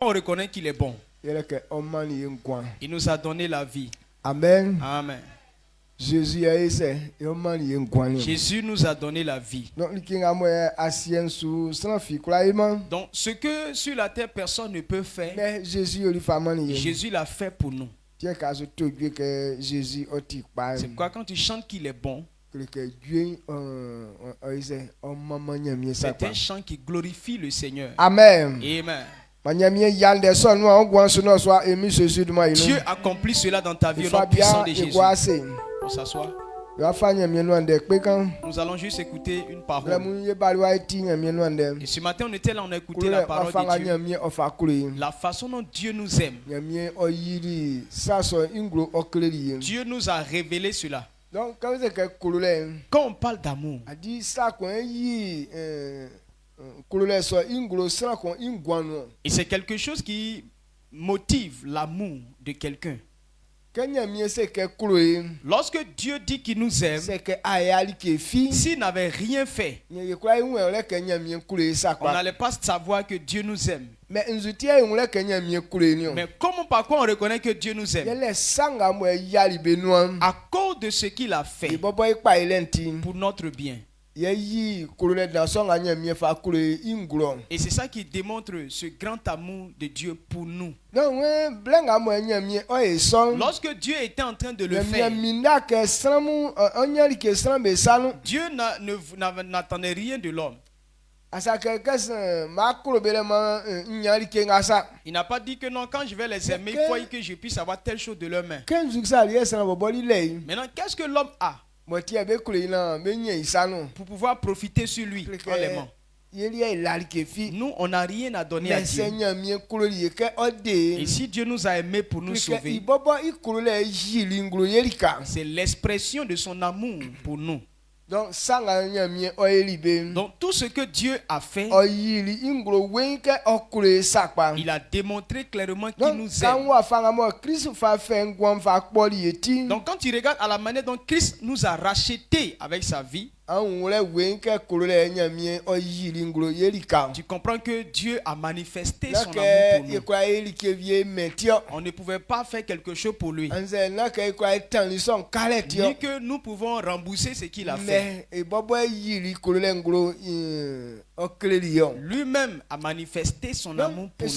On reconnaît qu'il est bon. Il nous a donné la vie. Amen. Amen. Jésus nous a donné la vie. Donc ce que sur la terre personne ne peut faire, Jésus l'a fait pour nous. C'est pourquoi quand tu chantes qu'il est bon, c'est un chant qui glorifie le Seigneur. Amen. Amen. Dieu accomplit cela dans ta vie au nom puissant de Jésus. On s'assoit. Nous allons juste écouter une parole. Et ce matin, on était là, on a écouté la parole de Dieu. La façon dont Dieu nous aime. Dieu nous a révélé cela. Donc, quand on parle d'amour, et c'est quelque chose qui motive l'amour de quelqu'un. Lorsque Dieu dit qu'il nous aime, s'il n'avait rien fait, on n'allait pas savoir que Dieu nous aime. Mais comment, par quoi on reconnaît que Dieu nous aime? À cause de ce qu'il a fait pour notre bien. Et c'est ça qui démontre ce grand amour de Dieu pour nous. Lorsque Dieu était en train de le faire, Dieu n'attendait rien de l'homme. Il n'a pas dit que non, quand je vais les aimer, il faut que je puisse avoir telle chose de leur main. Maintenant, qu'est-ce que l'homme a pour pouvoir profiter sur lui en l'aimant? Nous, on n'a rien à donner à Dieu. Et si Dieu nous a aimés pour nous sauver, c'est l'expression de son amour pour nous. Donc tout ce que Dieu a fait, il a démontré clairement qu'il nous aime. Donc quand tu regardes à la manière dont Christ nous a rachetés avec sa vie, tu comprends que Dieu a manifesté son amour pour nous. On ne pouvait pas faire quelque chose pour lui, ni que nous pouvons rembourser ce qu'il a fait. Lui-même a manifesté son amour pour nous.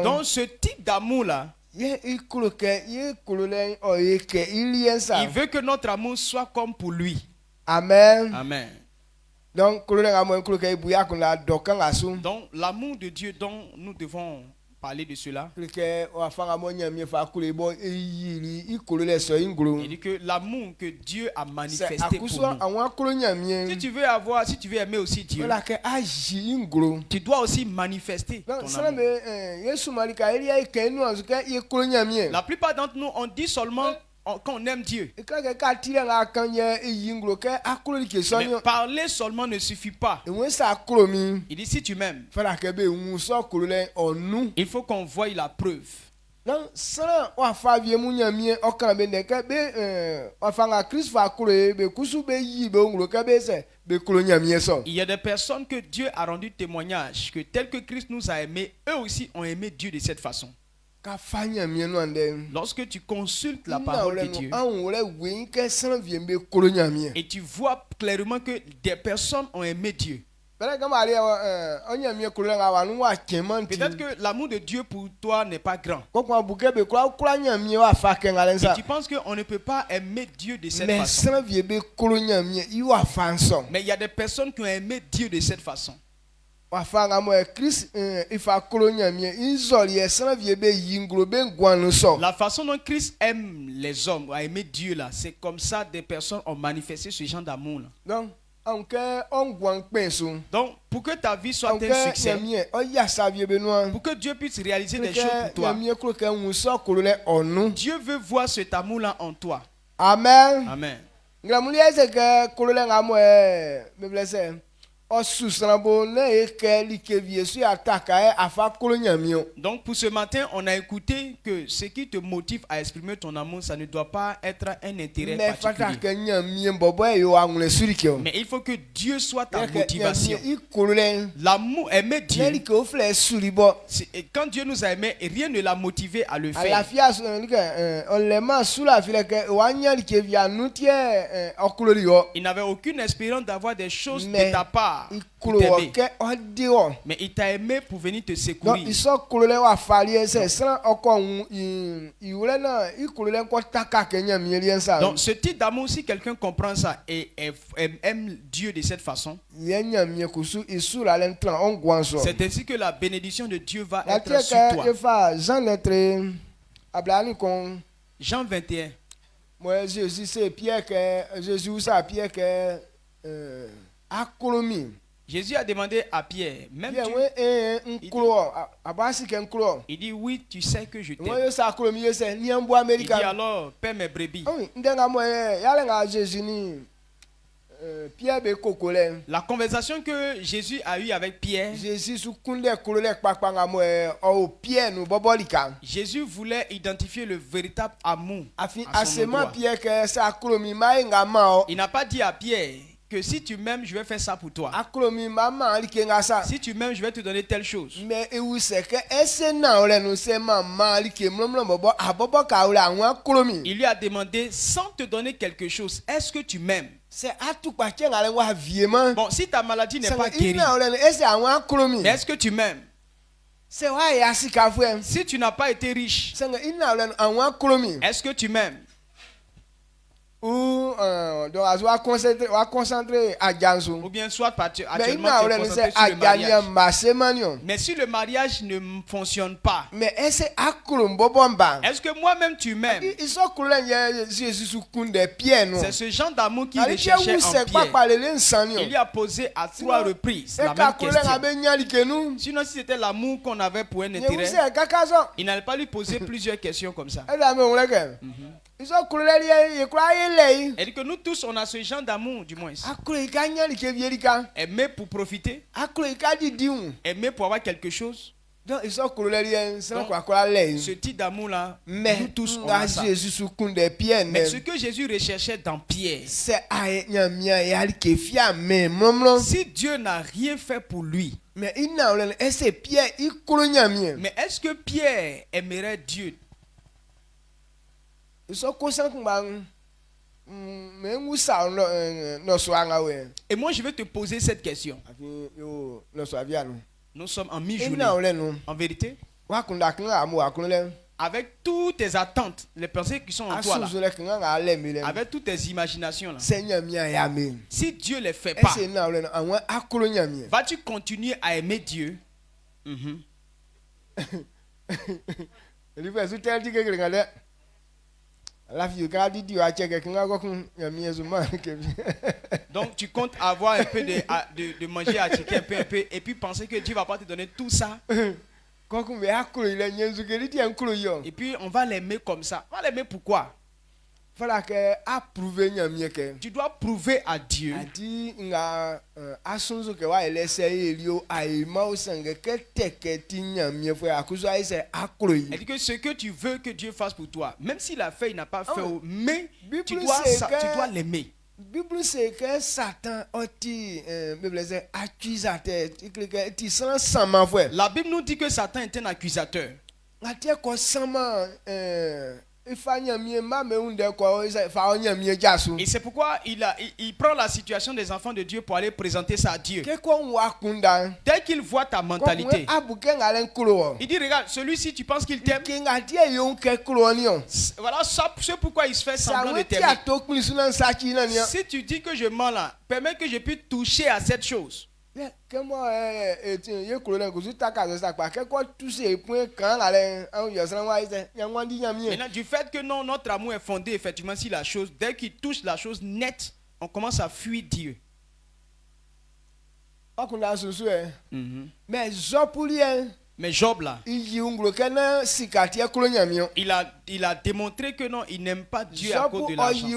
Donc ce type d'amour-là, il veut que notre amour soit comme pour lui. Amen. Amen. Donc l'amour de Dieu dont nous devons parler de cela, il dit que l'amour que Dieu a manifesté pour nous. Si tu veux aimer aussi Dieu, tu dois aussi manifester ton amour. La plupart d'entre nous, on dit seulement qu'on aime Dieu. Mais parler seulement ne suffit pas. Il dit si tu m'aimes, il faut qu'on voie la preuve. Il y a des personnes que Dieu a rendu témoignage que tel que Christ nous a aimés, eux aussi ont aimé Dieu de cette façon. Lorsque tu consultes la parole de Dieu et tu vois clairement que des personnes ont aimé Dieu, peut-être que l'amour de Dieu pour toi n'est pas grand. Et tu penses qu'on ne peut pas aimer Dieu de cette façon. Mais il y a des personnes qui ont aimé Dieu de cette façon. La façon dont Christ aime les hommes, a aimé Dieu là, c'est comme ça des personnes ont manifesté ce genre d'amour là. Donc pour que ta vie soit un succès, pour que Dieu puisse réaliser des choses pour toi, Dieu veut voir cet amour là en toi. Amen. Amen. Donc pour ce matin, on a écouté que ce qui te motive à exprimer ton amour, ça ne doit pas être un intérêt particulier. Mais il faut que Dieu soit ta motivation. L'amour, aimer Dieu. Quand Dieu nous a aimés, rien ne l'a motivé à le faire. Il n'avait aucune espérance d'avoir des choses de ta part. Mais il t'a aimé pour venir te secourir. Donc ce type d'amour, si quelqu'un comprend ça et aime Dieu de cette façon, c'est ainsi que la bénédiction de Dieu va être sur toi. Jean 21. Moi, Jésus, c'est Pierre que Jésus, ça Pierre que Jésus a demandé à Pierre, même il dit oui, tu sais que je t'aime. Il dit alors, paie mes brebis. La conversation que Jésus a eue avec Pierre, Jésus voulait identifier le véritable amour à son endroit. Il n'a pas dit à Pierre que si tu m'aimes, je vais faire ça pour toi. Si tu m'aimes, je vais te donner telle chose. Il lui a demandé, sans te donner quelque chose, est-ce que tu m'aimes? Bon, si ta maladie n'est pas guérie, mais est-ce que tu m'aimes? Si tu n'as pas été riche, est-ce que tu m'aimes? Ou bien soit actuellement tu es concentré sur le mariage. Mais si le mariage ne fonctionne pas, est-ce que moi-même tu m'aimes? C'est ce genre d'amour qu'il recherchait en Pierre. Il lui a posé à 3 reprises la même question. Sinon si c'était l'amour qu'on avait pour un intérêt, il n'allait pas lui poser plusieurs questions comme ça. Et dit que nous tous on a ce genre d'amour du moins. Aimer pour profiter. Aimer pour avoir quelque chose. Donc, ce type d'amour là, nous tous on a ça. Mais ce que Jésus recherchait dans Pierre, si Dieu n'a rien fait pour lui, mais est-ce que Pierre aimerait Dieu? Et moi je vais te poser cette question. Nous sommes en mi-journée. En vérité, avec toutes tes attentes, les pensées qui sont en toi là, avec toutes tes imaginations là, si Dieu ne les fait pas, vas-tu continuer à aimer Dieu? Donc tu comptes avoir un peu de manger à checker un peu et puis penser que Dieu va pas te donner tout ça. Et puis on va l'aimer comme ça. On va l'aimer pourquoi? Tu dois prouver à Dieu. Il dit que ce que tu veux que Dieu fasse pour toi, même s'il a fait, il n'a pas fait, mais tu dois l'aimer. La Bible nous dit que Satan est un accusateur. Et c'est pourquoi il prend la situation des enfants de Dieu pour aller présenter ça à Dieu. Dès qu'il voit ta mentalité, il dit regarde, celui-ci tu penses qu'il t'aime. Voilà c'est pourquoi il se fait semblant de t'aimer. Si tu dis que je mens là, permets que je puisse toucher à cette chose. Maintenant, du fait que non, notre amour est fondé effectivement sur la chose, dès qu'il touche la chose nette, on commence à fuir Dieu. Mais Mais Job là, il a démontré que non, il n'aime pas Dieu à cause de l'argent.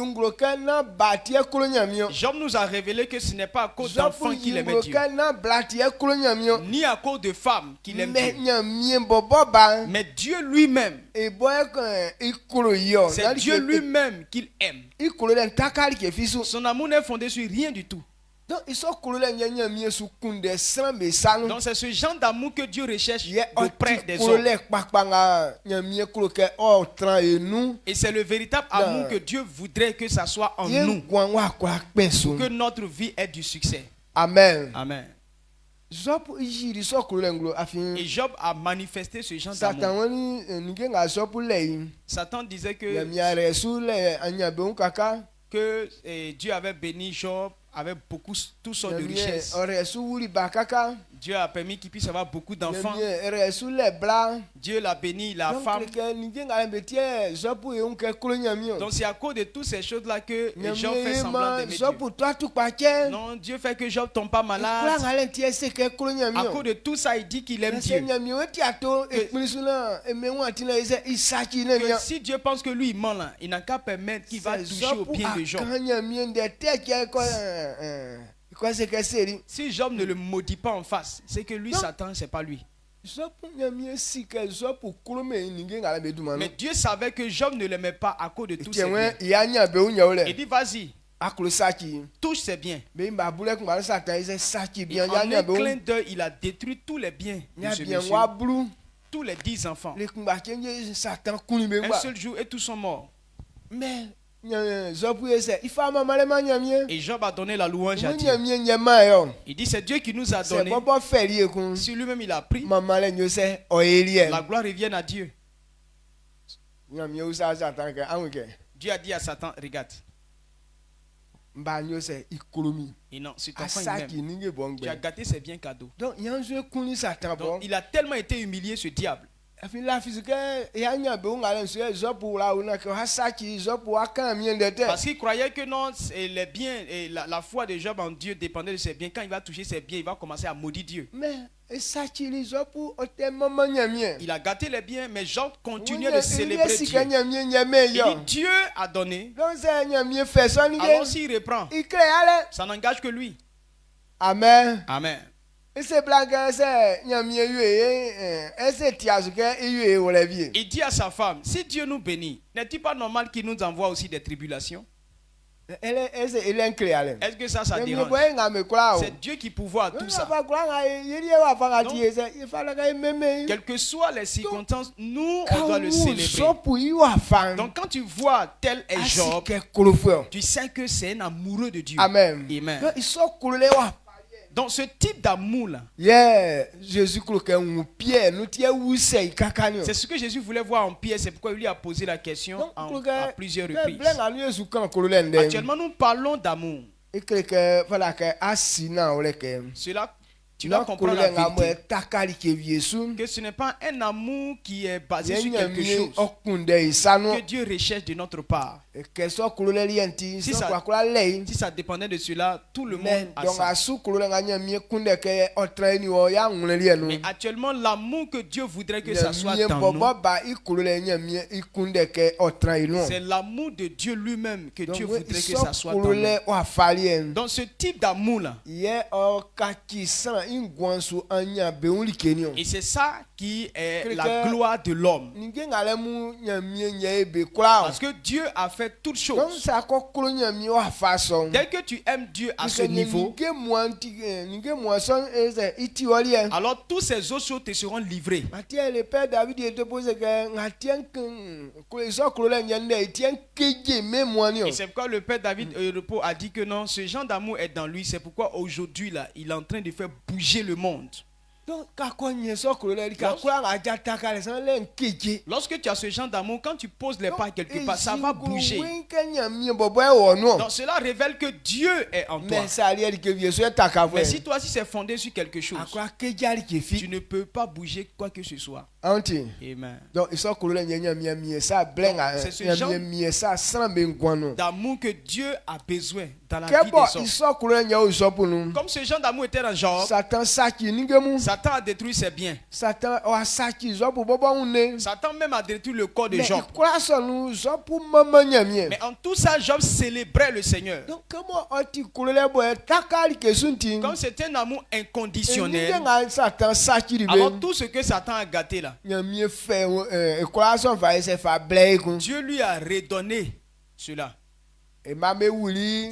Job nous a révélé que ce n'est pas à cause d'enfants qu'il aimait Dieu, ni à cause de femmes qu'il aime Dieu. Mais Dieu lui-même, c'est Dieu lui-même qu'il aime. Son amour n'est fondé sur rien du tout. Donc c'est ce genre d'amour que Dieu recherche auprès des hommes. Et c'est le véritable amour que Dieu voudrait que ça soit en nous, pour que notre vie ait du succès. Amen. Amen. Et Job a manifesté ce genre d'amour. Satan disait que Dieu avait béni Job avec toutes sortes de richesses. Dieu a permis qu'il puisse avoir beaucoup d'enfants. Dieu l'a béni, la femme. Donc c'est à cause de toutes ces choses-là que Job fait semblant d'aimer Dieu. Non, Dieu fait que Job ne tombe pas malade. À cause de tout ça, il dit qu'il aime Dieu. Que si Dieu pense que lui il ment là, il n'a qu'à permettre qu'il va toucher au bien de Job. Si Job ne le maudit pas en face, c'est que lui, Satan, c'est pas lui. Mais Dieu savait que Job ne l'aimait pas à cause de tous ses biens. Il dit vas-y, touche ses biens. En un clin d'œil, il a détruit tous les biens de ce monsieur. Tous les 10 enfants. Un seul jour et tous sont morts. Mais et Job a donné la louange à Dieu. Il dit c'est Dieu qui nous a donné. Si lui-même il a pris, la gloire revient à Dieu. Dieu a dit à Satan, regarde. Et non, c'est ton enfant il tu as gâté ses biens cadeaux. Donc il a tellement été humilié ce diable. Parce qu'il croyait que non, les biens et la foi de Job en Dieu dépendait de ses biens. Quand il va toucher ses biens, il va commencer à maudire Dieu. Il a gâté les biens, mais Job continuait de célébrer Dieu. Il dit Dieu a donné. Alors s'il reprend, ça n'engage que lui. Amen. Amen. Il dit à sa femme, si Dieu nous bénit, n'est-il pas normal qu'il nous envoie aussi des tribulations? Est-ce que ça dérange? C'est Dieu qui pourvoit tout ça. Donc, quelles que soient les circonstances, nous, on doit le célébrer. Donc quand tu vois tel est Job, tu sais que c'est un amoureux de Dieu. Amen. Amen. Donc ce type d'amour là, c'est ce que Jésus voulait voir en Pierre, c'est pourquoi il lui a posé la question à plusieurs reprises. Actuellement nous parlons d'amour. Cela, tu dois comprendre la vérité, que ce n'est pas un amour qui est basé sur quelque chose que Dieu recherche de notre part. Si ça dépendait de cela, tout le monde a ça. Mais actuellement, l'amour que Dieu voudrait que ça soit dans nous, c'est l'amour de Dieu lui-même que Dieu voudrait que ça soit dans nous. Donc ce type d'amour-là, et c'est ça qui est la gloire de l'homme. Parce que Dieu a fait toutes choses. Dès que tu aimes Dieu à ce niveau, alors tous ces autres choses te seront livrées. Le père David et c'est pourquoi le père David repos a dit que non, ce genre d'amour est dans lui. C'est pourquoi aujourd'hui là, il est en train de faire bouger le monde. Lorsque tu as ce genre d'amour, quand tu poses les pas quelque part, ça va bouger. Donc cela révèle que Dieu est en toi. Mais si toi, si c'est fondé sur quelque chose, tu ne peux pas bouger quoi que ce soit. Amen. Donc c'est ce genre d'amour que Dieu a besoin dans la vie des hommes. Comme ce genre d'amour était dans Job, Satan Satan a détruit ses biens. Satan même a détruit le corps de Job. Mais en tout ça, Job célébrait le Seigneur. Comme c'était un amour inconditionnel, alors tout ce que Satan a gâté là, Dieu lui a redonné cela.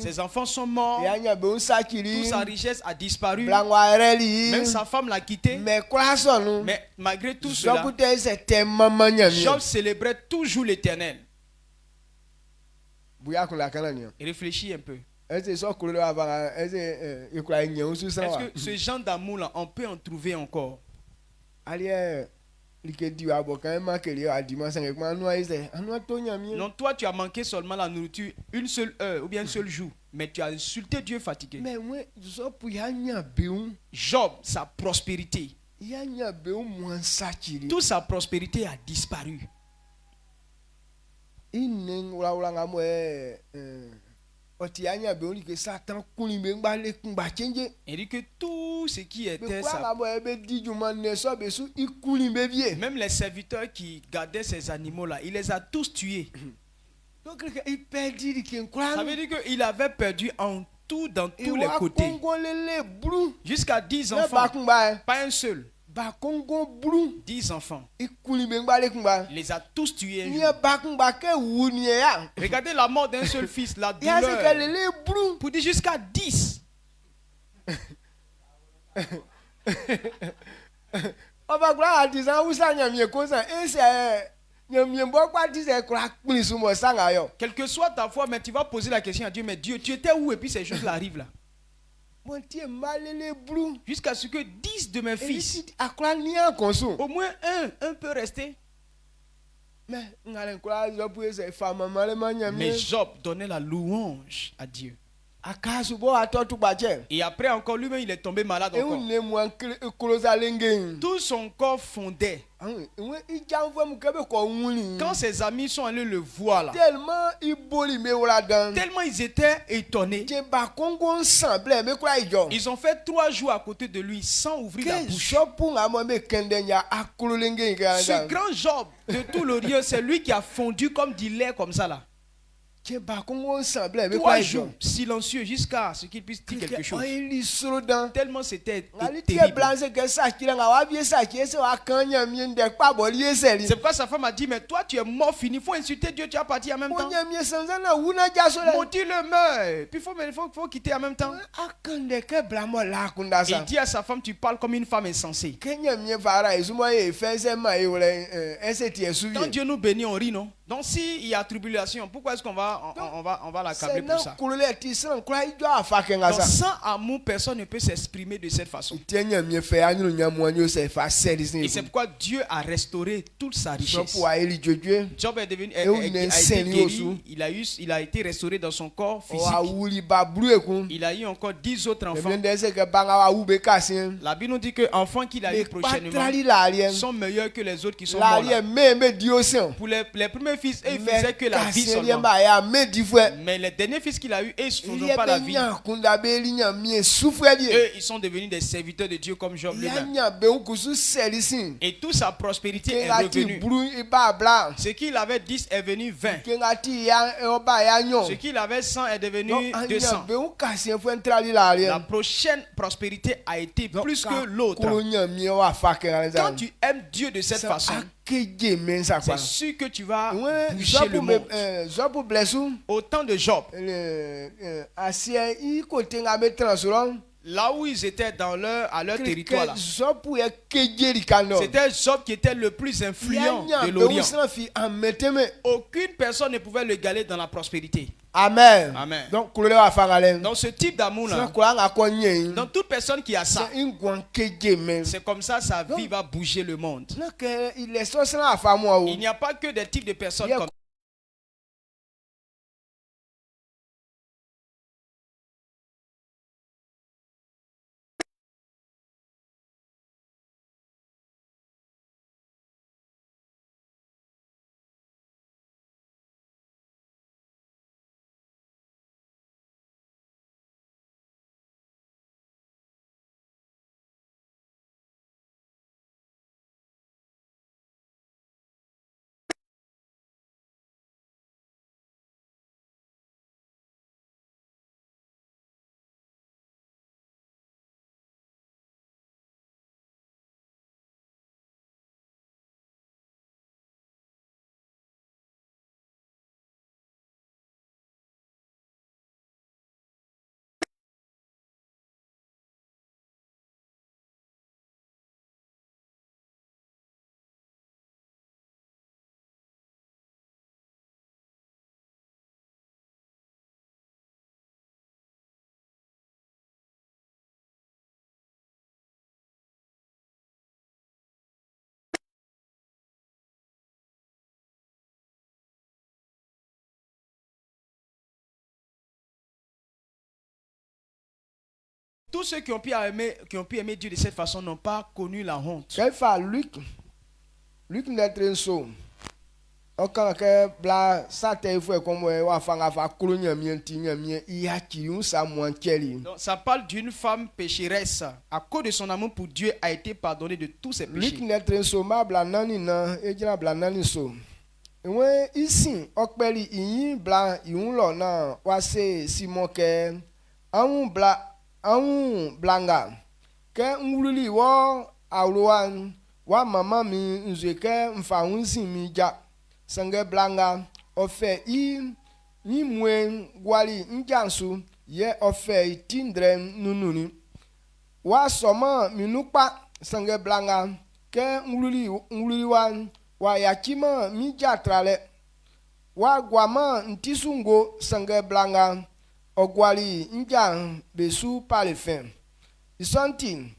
Ses enfants sont morts, toute sa richesse a disparu, même sa femme l'a quitté. Mais malgré tout cela, Job célébrait toujours l'Éternel. Réfléchis un peu. Est-ce que ce genre d'amour là, on peut en trouver encore? Non, toi tu as manqué seulement la nourriture une seule heure ou bien un seul jour, mais tu as insulté Dieu fatigué. Job, sa prospérité, toute sa prospérité a disparu. Il dit que tout ce qui était ça, même les serviteurs qui gardaient ces animaux là, il les a tous tués. Ça veut dire qu'il avait perdu en tout dans tous les côtés, jusqu'à 10 enfants, pas un seul. 10 enfants. Il les a tous tués. Regardez la mort d'un seul fils, la douleur. Pour dire jusqu'à 10. Quelle que soit ta foi, mais tu vas poser la question à Dieu, mais Dieu, tu étais où et puis ces choses-là arrivent là? Jusqu'à ce que 10 de mes fils, au moins un peut rester. Mais Job donnait la louange à Dieu. Et après encore lui-même il est tombé malade encore. Tout son corps fondait. Quand ses amis sont allés le voir là, tellement ils étaient étonnés, ils ont fait 3 jours à côté de lui sans ouvrir la bouche. Ce grand Job de tout l'Orient, c'est lui qui a fondu comme du lait comme ça là. 3 jours silencieux jusqu'à ce qu'il puisse dire quelque chose. Tellement c'était terrible. C'est pourquoi sa femme a dit, mais toi tu es mort fini, il faut insulter Dieu, tu as parti en même temps. Maudit le meurt, puis il faut quitter en même temps. Il dit à sa femme, tu parles comme une femme insensée. Quand Dieu nous bénit, on rit, non? Donc s'il y a tribulation, pourquoi est-ce qu'on va l'accabler pour ça? Donc sans amour, personne ne peut s'exprimer de cette façon. Et c'est pourquoi Dieu a restauré toute sa richesse. Job a été guéri, il a été restauré dans son corps physique. Il a eu encore 10 autres enfants. La Bible nous dit que les enfants qu'il a eu prochainement sont meilleurs que les autres qui sont morts là. Pour les premiers fils, ils faisaient que la vie seulement. Mais les derniers fils qu'il a eu, ils ne faisaient pas la vie. Eux, ils sont devenus des serviteurs de Dieu comme Job lui-même. Et toute sa prospérité est revenue. Ce qu'il avait 10 est devenu 20. Ce qu'il avait 100 est devenu 200. La prochaine prospérité a été plus que l'autre. Quand tu aimes Dieu de cette façon, c'est sûr que tu vas bouger le monde. Au temps de Job, là où ils étaient à leur territoire là, c'était Job qui était le plus influent de l'Orient. Aucune personne ne pouvait l'égaler dans la prospérité. Amen. Amen. Donc ce type d'amour là, donc toute personne qui a ça, c'est comme ça sa vie va bouger le monde. Il n'y a pas que des types de personnes comme Tous ceux qui ont pu aimer Dieu de cette façon n'ont pas connu la honte. Luc n'être so. Quand que bla ça te fait comme wa fanga fa kulunya mienti nyamie iya kiun sa moantieli. Donc ça parle d'une femme pécheresse. À cause de son amour pour Dieu a été pardonnée de tous ses péchés. Luc n'être so ma bla nani na ejina bla nani so. Ewe ici okpeli yin bla yun lo na wa se Simon ke an blanga ke nwuli wo awruan wa mama mi nze ke mfa hunsi mi ja sange blanga ofe ni mwen gwali njansu ye ofe tindre nununi wa soma minupa sange blanga ke nwuli wa yakima mi ja trale wa gwama ntisungo sange blanga ogwali njan besu palefin isantin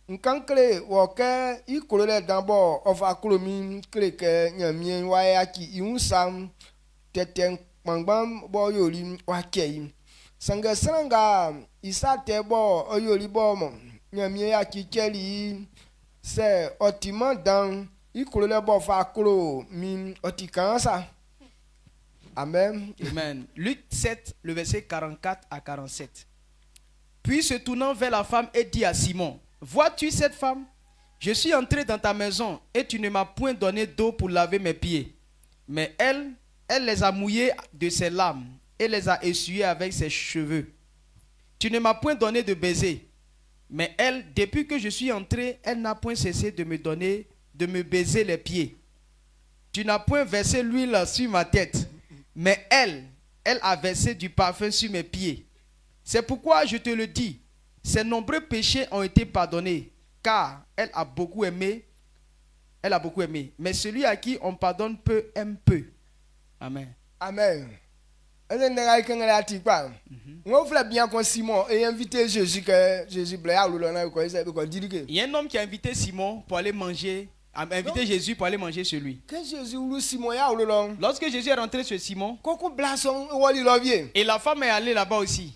nkankle woke ikolole dambo ofa klomi kleke nyamien wayaki iunsam teten kpangbam bo yori wakei sanga sanga isate bo oyori bo mo nyamien yaki cheli se otima dan ikolole bo fa klo mi otikansa. Amen. Amen. Luc 7, le verset 44 à 47. Puis se tournant vers la femme et dit à Simon, vois-tu cette femme? Je suis entré dans ta maison et tu ne m'as point donné d'eau pour laver mes pieds. Mais elle les a mouillés de ses larmes et les a essuyés avec ses cheveux. Tu ne m'as point donné de baiser. Mais elle, depuis que je suis entré, elle n'a point cessé de me baiser les pieds. Tu n'as point versé l'huile sur ma tête. Mais elle a versé du parfum sur mes pieds. C'est pourquoi je te le dis, ses nombreux péchés ont été pardonnés, car elle a beaucoup aimé. Mais celui à qui on pardonne peu, aime peu. Amen. Amen. On fait bien qu'on Simon et invité Jésus que Jésus blaye. Il y a un homme qui a invité Simon pour aller manger. A invité Jésus pour aller manger chez lui. Lorsque Jésus est rentré chez Simon, et la femme est allée là-bas aussi.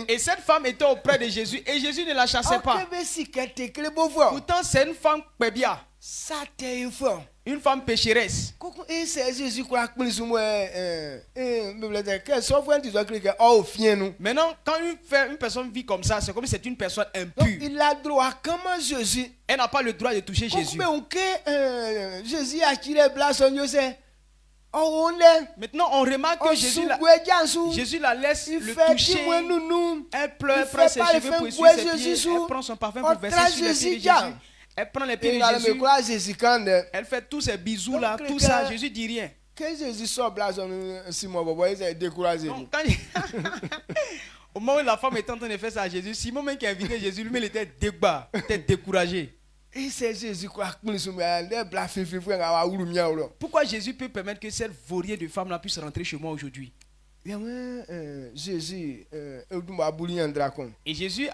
Et cette femme était auprès de Jésus et Jésus ne la chassait pas. Pourtant, c'est une femme bien. Une femme pécheresse. Maintenant, quand une personne vit comme ça, c'est comme si c'est une personne impure. Elle n'a pas le droit de toucher Jésus. Maintenant, on remarque que Jésus la laisse le toucher. Elle pleure, elle prend ses cheveux pour essuyer ses pieds. Elle prend son parfum pour verser sur les pieds de Jésus. Elle prend les pieds de Jésus. Elle fait tous ces bisous là, tout ça. Jésus dit rien. Au moment où la femme était en train de faire ça à Jésus, Simon même qui a invité Jésus, lui-même était découragé. Pourquoi Jésus peut permettre que cette vaurier de femme là puisse rentrer chez moi aujourd'hui? Et Jésus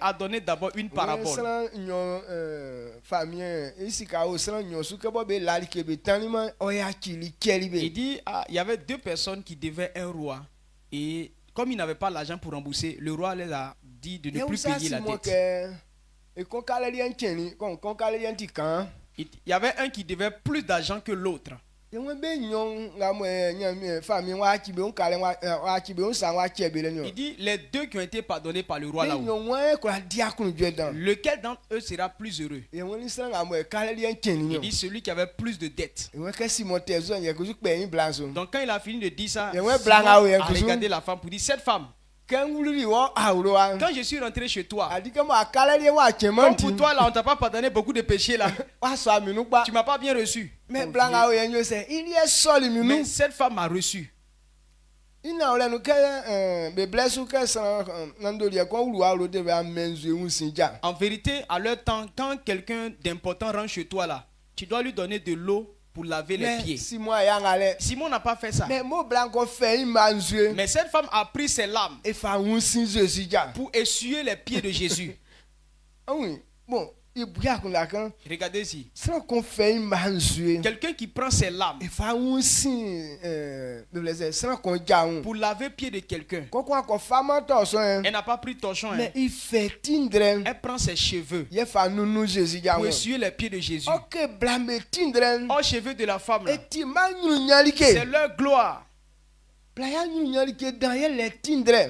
a donné d'abord une parabole. Il dit, il y avait deux personnes qui devaient un roi. Et comme ils n'avaient pas l'argent pour rembourser, le roi les a dit de ne plus payer la dette. Il y avait un qui devait plus d'argent que l'autre. Il dit les deux qui ont été pardonnés par le roi là-haut. Lequel d'entre eux sera plus heureux? Il dit celui qui avait plus de dettes. Donc quand il a fini de dire ça, Simon a regardé la femme pour dire, cette femme, quand je suis rentré chez toi, comme pour toi là on t'a pas pardonné beaucoup de péchés là, tu m'as pas bien reçu. Mais cette femme m'a reçu. En vérité, à leur temps, quand quelqu'un d'important rentre chez toi là, tu dois lui donner de l'eau pour laver les pieds. Simon n'a pas fait ça. Mais cette femme a pris ses larmes pour essuyer les pieds de Jésus. Regardez ici. Quelqu'un qui prend ses lames pour laver pied de quelqu'un. Elle n'a pas pris torchon. Mais il fait elle prend ses cheveux pour essuyer les pieds de Jésus. Aux cheveux de la femme, c'est leur gloire.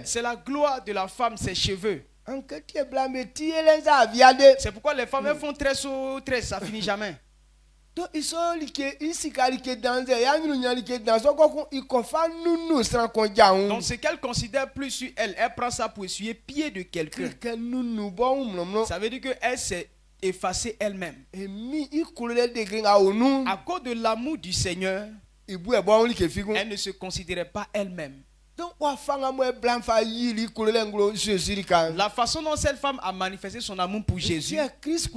C'est la gloire de la femme, ses cheveux. C'est pourquoi les femmes elles font très, ça finit jamais. Donc ce qu'elle considère plus sur elle, elle prend ça pour essuyer pied de quelqu'un. Ça veut dire qu'elle s'est effacée elle-même. À cause de l'amour du Seigneur, elle ne se considérait pas elle-même. La façon dont cette femme a manifesté son amour pour Jésus, c'est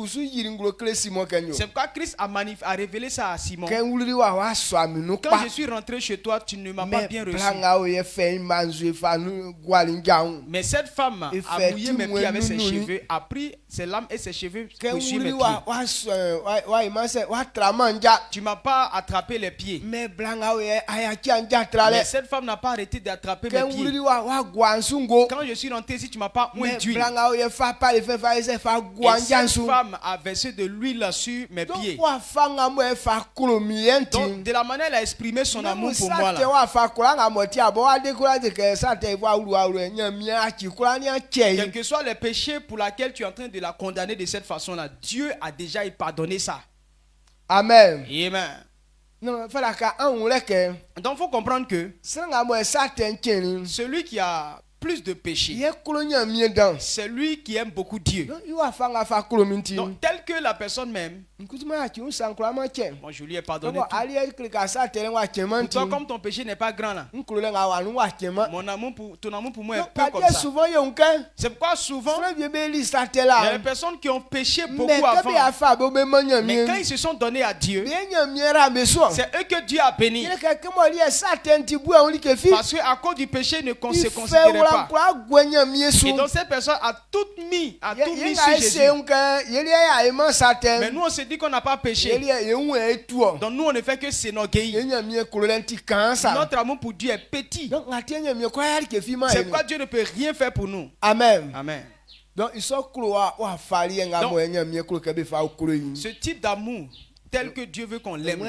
pourquoi Christ a révélé ça à Simon. Quand je suis rentré chez toi, tu ne m'as pas bien reçu. Mais cette femme a mouillé mes pieds avec ses cheveux, a pris ses lames et ses cheveux pour essuyer mes pieds. Tu ne m'as pas attrapé les pieds. Mais cette femme n'a pas arrêté d'attraper mes pieds. Quand je suis rentré ici, tu ne m'as pas oint d'huile. Et cette femme a versé de l'huile sur mes pieds. Donc, de la manière elle a exprimé son amour pour moi là. Quels que soient les péchés pour lesquels tu es en train de la condamner de cette façon-là, Dieu a déjà pardonné ça. Amen. Amen. Donc il faut comprendre que celui qui a plus de péché, c'est lui qui aime beaucoup Dieu. Donc tel que la personne même, moi je lui ai pardonné tout. Toi, comme ton péché n'est pas grand là, ton amour pour moi est peu comme ça. C'est pourquoi souvent il y a des personnes qui ont péché beaucoup avant, mais quand ils se sont donnés à Dieu, c'est eux que Dieu a béni. Parce qu'à cause du péché, ils ne se considéraient pas. Et donc cette personne a tout mis sur Jésus. Mais nous on se dit qu'on n'a pas péché. Donc nous on ne fait que s'enorgueillir. Notre amour pour Dieu est petit. C'est pourquoi Dieu ne peut rien faire pour nous. Amen. Amen. Donc ce type d'amour tel que Dieu veut qu'on l'aime,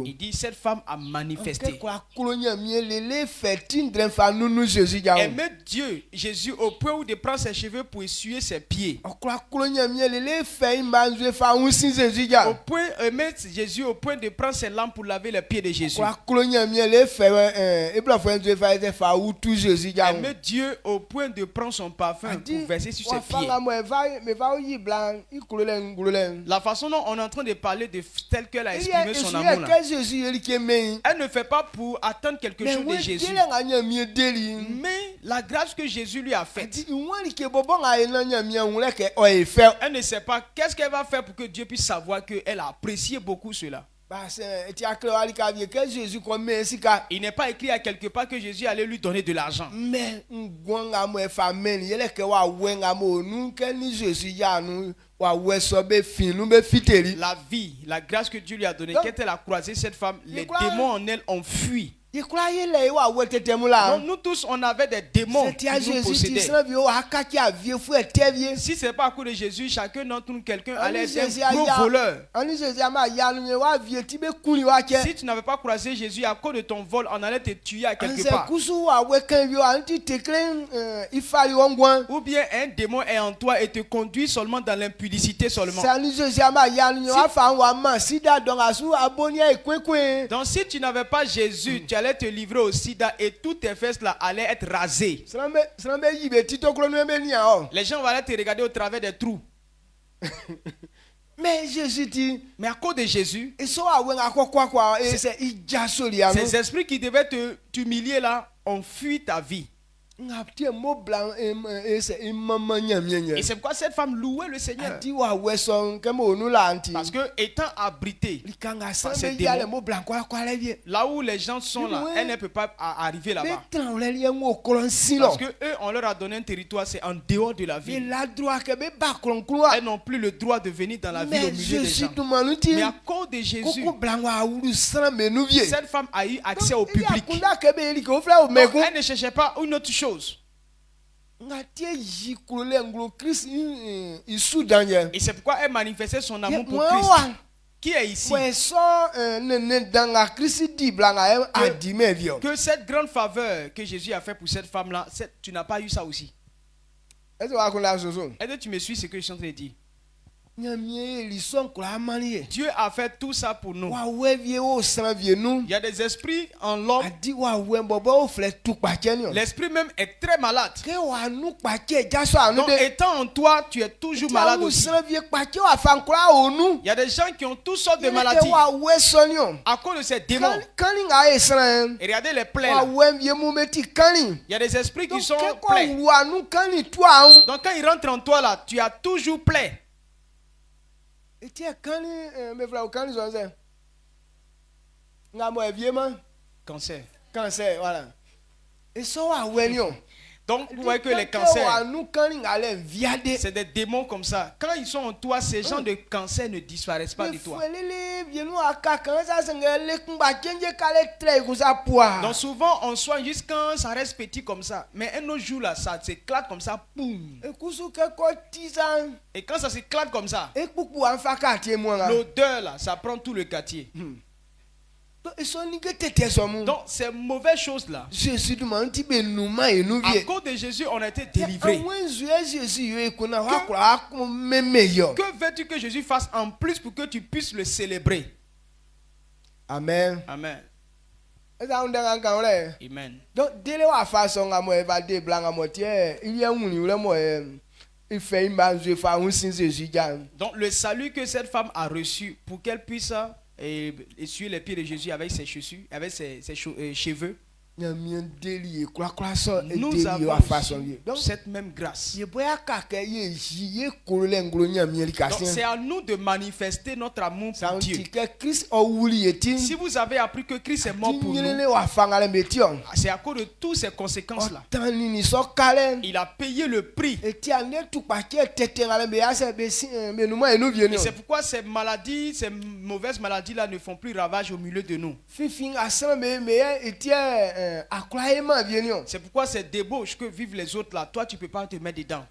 il dit cette femme a manifesté. Aimer Dieu, Jésus, au point où de prendre ses cheveux pour essuyer ses pieds. Au point aimer Jésus au point de prendre ses lampes pour laver les pieds de Jésus. Aimer Dieu au point de prendre son parfum pour verser sur ses pieds. La façon dont on est en train de parler de tel qu'elle a exprimé son amour là. Elle ne fait pas pour attendre quelque chose de Jésus. Mais la grâce que Jésus lui a faite, elle ne sait pas qu'est-ce qu'elle va faire pour que Dieu puisse savoir qu'elle a apprécié beaucoup cela. Il n'est pas écrit à quelque part que Jésus allait lui donner de l'argent. La vie, la grâce que Dieu lui a donnée, quand elle a croisé cette femme, les démons en elle ont fui. Donc, nous tous on avait des démons qui nous possédaient. Si ce n'est pas à cause de Jésus, chacun d'entre nous, quelqu'un allait être un gros voleur. Si tu n'avais pas croisé Jésus, à cause de ton vol, on allait te tuer à quelque part. Ou bien un démon est en toi et te conduit seulement dans l'impudicité seulement. Donc si tu n'avais pas Jésus, tu allais te livrer au sida et toutes tes fesses là allaient être rasées. Les gens vont te regarder au travers des trous. Mais Jésus dit, mais à cause de Jésus, ces esprits qui devaient t'humilier là ont fui ta vie. Et c'est pourquoi cette femme louait le Seigneur. Parce que étant abritée par ces démons, là où les gens sont là, elle ne peut pas arriver là-bas. Parce que eux, on leur a donné un territoire, c'est en dehors de la ville. Elles n'ont plus le droit de venir dans la ville au milieu des gens. Mais à cause de Jésus, cette femme a eu accès au public. Donc, elle ne cherchait pas une autre chose. Et c'est pourquoi elle manifestait son amour pour Christ. Qui est ici? Que cette grande faveur que Jésus a fait pour cette femme-là, tu n'as pas eu ça aussi. Est-ce que tu me suis ce que je suis en train de dire? Dieu a fait tout ça pour nous. Il y a des esprits en l'homme. L'esprit même est très malade. Donc étant en toi, tu es toujours malade aussi. Il y a des gens qui ont toutes sortes de maladies à cause de ces démons. Et regardez les plaies là. Il y a des esprits qui sont plaies. Donc quand ils rentrent en toi là, tu as toujours plaies. Cancer. Cancer, voilà. Et ça, donc vous voyez que les cancers, c'est des démons comme ça. Quand ils sont en toi, ces gens de cancer ne disparaissent pas de toi. Donc souvent on soigne juste quand ça reste petit comme ça. Mais un autre jour là, ça s'éclate comme ça, boum. Et quand ça s'éclate comme ça, l'odeur là, ça prend tout le quartier. Donc ces mauvaises choses là, à cause de Jésus, on a été délivrés. Que veux-tu que Jésus fasse en plus pour que tu puisses le célébrer? Amen. Amen. Amen. Donc le salut que cette femme a reçu pour qu'elle puisse essuyer les pieds de Jésus avec ses chaussures, avec ses cheveux, nous avons cette même grâce. Donc c'est à nous de manifester notre amour pour Dieu. Si vous avez appris que Christ est mort pour nous, c'est à cause de toutes ces conséquences-là. Il a payé le prix. Et c'est pourquoi ces maladies, ces mauvaises maladies-là ne font plus ravage au milieu de nous. C'est pourquoi ces débauches que vivent les autres là, toi tu peux pas te mettre dedans.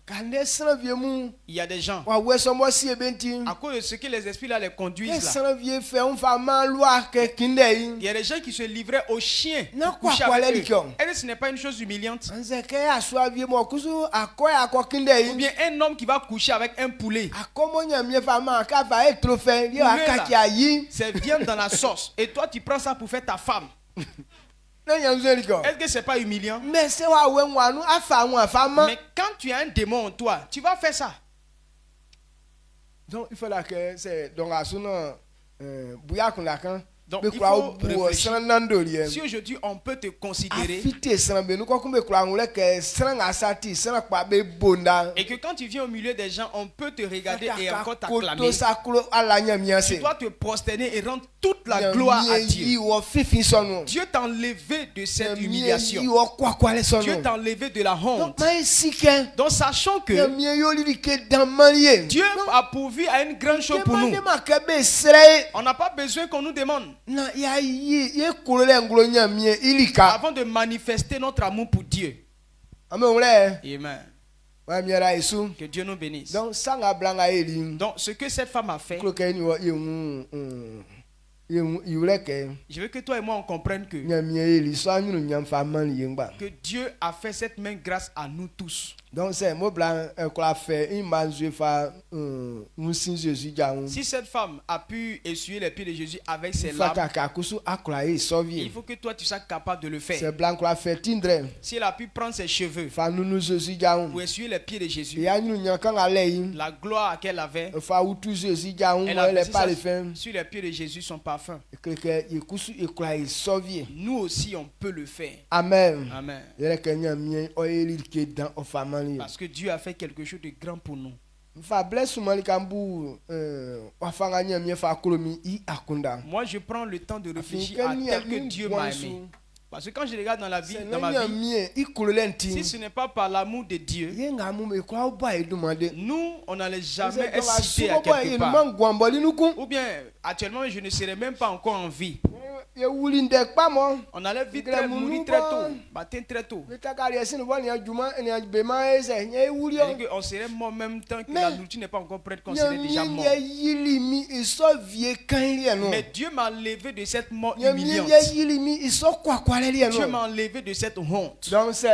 Il y a des gens, à cause de ce que les esprits là les conduisent là, il y a des gens qui se livraient aux chiens pour coucher avec eux. Et ce n'est pas une chose humiliante? Ou bien un homme qui va coucher avec un poulet, c'est viande dans la sauce, et toi tu prends ça pour faire ta femme. Est-ce que c'est pas humiliant? Mais quand tu as un démon en toi, tu vas faire ça. Donc il faut que c'est donc à son donc il faut réfléchir. Si aujourd'hui on peut te considérer et que quand tu viens au milieu des gens, on peut te regarder et encore t'acclamer, tu dois te prosterner et rendre toute la gloire à Dieu. Dieu t'a enlevé de cette humiliation. Dieu t'a enlevé de la honte. Donc sachant que Dieu a pourvu à une grande chose pour nous. On n'a pas besoin qu'on nous demande. Avant de manifester notre amour pour Dieu. Amen. Que Dieu nous bénisse. Donc ce que cette femme a fait, je veux que toi et moi on comprenne que Dieu a fait cette même grâce à nous tous. Donc c'est moi blanc qu'on fait une manche fa Jésus. Si cette femme a pu essuyer les pieds de Jésus avec ses larmes, il faut que toi tu sois capable de le faire. C'est blanc qu'on fait tindre. Si elle a pu prendre ses cheveux pour essuyer les pieds de Jésus, la gloire qu'elle avait, elle a versé sur les pieds de Jésus son parfum. Nous aussi on peut le faire. Amen. Amen. Parce que Dieu a fait quelque chose de grand pour nous. Moi je prends le temps de réfléchir à tel que Dieu m'a aimé. Parce que quand je regarde dans ma vie, si ce n'est pas par l'amour de Dieu, nous, on n'allait jamais être cités à quelque part. Ou bien, actuellement, je ne serais même pas encore en vie. On allait vite mourir très tôt, matin très tôt. On serait mort en même temps que la nourriture n'est pas encore prête, qu'on serait déjà mort. Mais Dieu m'a enlevé de cette mort humiliante. Dieu m'a enlevé de cette honte. Donc si Dieu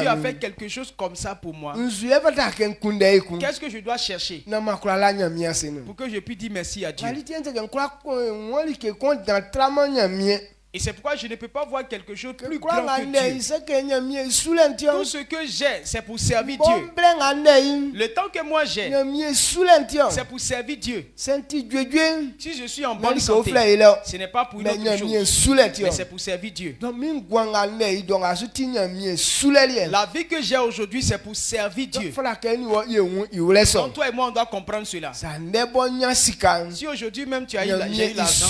a fait quelque chose comme ça pour moi, qu'est-ce que je dois chercher pour que je puisse dire merci à Dieu? Et c'est pourquoi je ne peux pas voir quelque chose plus grand que Dieu. Tout ce que j'ai, c'est pour servir Dieu. Le temps que moi j'ai, c'est pour servir Dieu. Si je suis en bonne santé, ce n'est pas pour une autre chose, mais c'est pour servir Dieu. La vie que j'ai aujourd'hui, c'est pour servir Dieu. Donc toi et moi, on doit comprendre cela. Si aujourd'hui même tu as eu l'argent,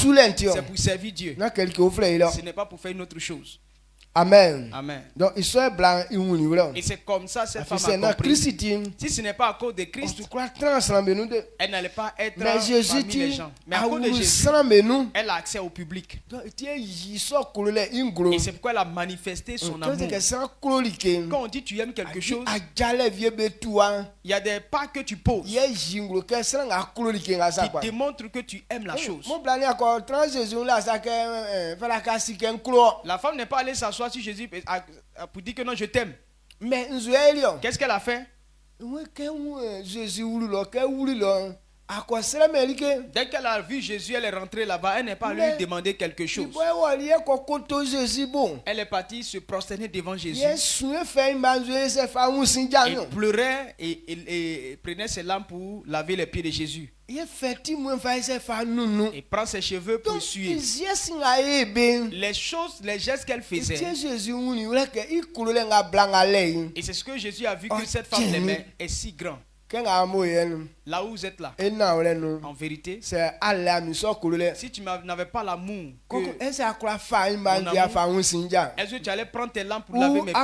c'est pour servir Dieu. Ce n'est pas pour faire une autre chose. Amen. Amen. Donc histoire blanc et c'est comme ça cette femme a compris. Si ce n'est pas à cause de Christ, elle n'allait pas être parmi les gens. Mais à cause de Jésus, elle a accès au public. Et c'est pourquoi elle a manifesté son amour. Quand on dit tu aimes quelque chose, il y a des pas que tu poses qui démontrent que tu aimes la chose. La femme n'est pas allée s'asseoir sur Jésus pour dire que non, je t'aime. Mais qu'est-ce qu'elle a fait? Dès qu'elle a vu Jésus, elle est rentrée là-bas. Elle n'est pas allée lui demander quelque chose. Elle est partie se prosterner devant Jésus. Elle pleurait et prenait ses larmes pour laver les pieds de Jésus. Et prend ses cheveux pour essuyer. Les choses, les gestes qu'elle faisait. Et c'est ce que Jésus a vu que cette femme l'aimait est si grand. Là où vous êtes là, en vérité, si tu n'avais pas l'amour, est-ce que tu allais prendre tes lampes pour laver mes pieds,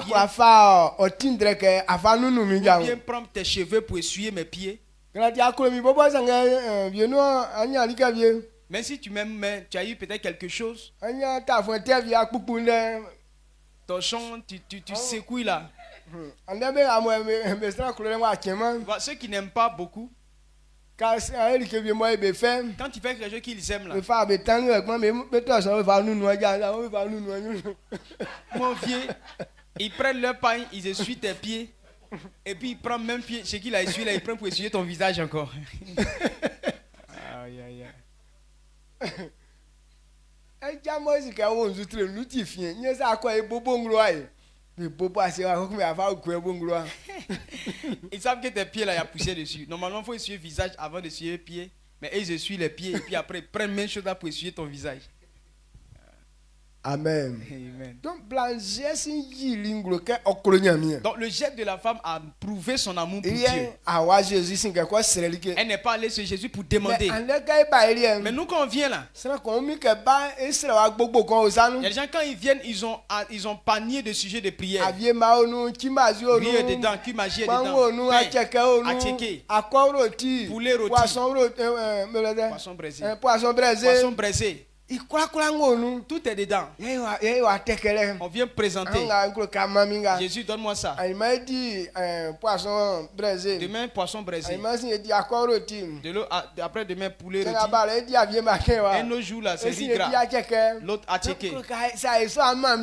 ou bien prendre tes cheveux pour essuyer mes pieds? Mais si tu m'aimes, tu as eu peut-être quelque chose, ton chant, tu secoues là. Ceux qui n'aiment pas beaucoup, quand tu fais quelque chose qu'ils aiment là, mon vieux, ils prennent leur pain, ils essuient tes pieds, et puis ils prennent même pied, ce qu'il a essuyé là, ils prennent pour essuyer ton visage encore. Aïe aïe aïe. Ils savent que tes pieds là, il y a poussé dessus. Normalement, il faut essuyer le visage avant d'essuyer les pieds. Mais ils essuient les pieds et puis après, ils prennent même chose là pour essuyer ton visage. Amen. Amen. Donc le geste de la femme a prouvé son amour pour Dieu. Elle n'est pas allée sur Jésus pour demander. Mais nous quand on vient là, il y a des gens quand ils viennent, ils ont panier de sujets de prière. Riez dedans, cumagier dedans, poulet rôti, poisson braisé, Tout est dedans. On vient présenter. Jésus, donne-moi ça. Demain, poisson braisé. De l'eau, après demain, poulet rôti. Un autre jour là, c'est riz gras. L'autre a checké.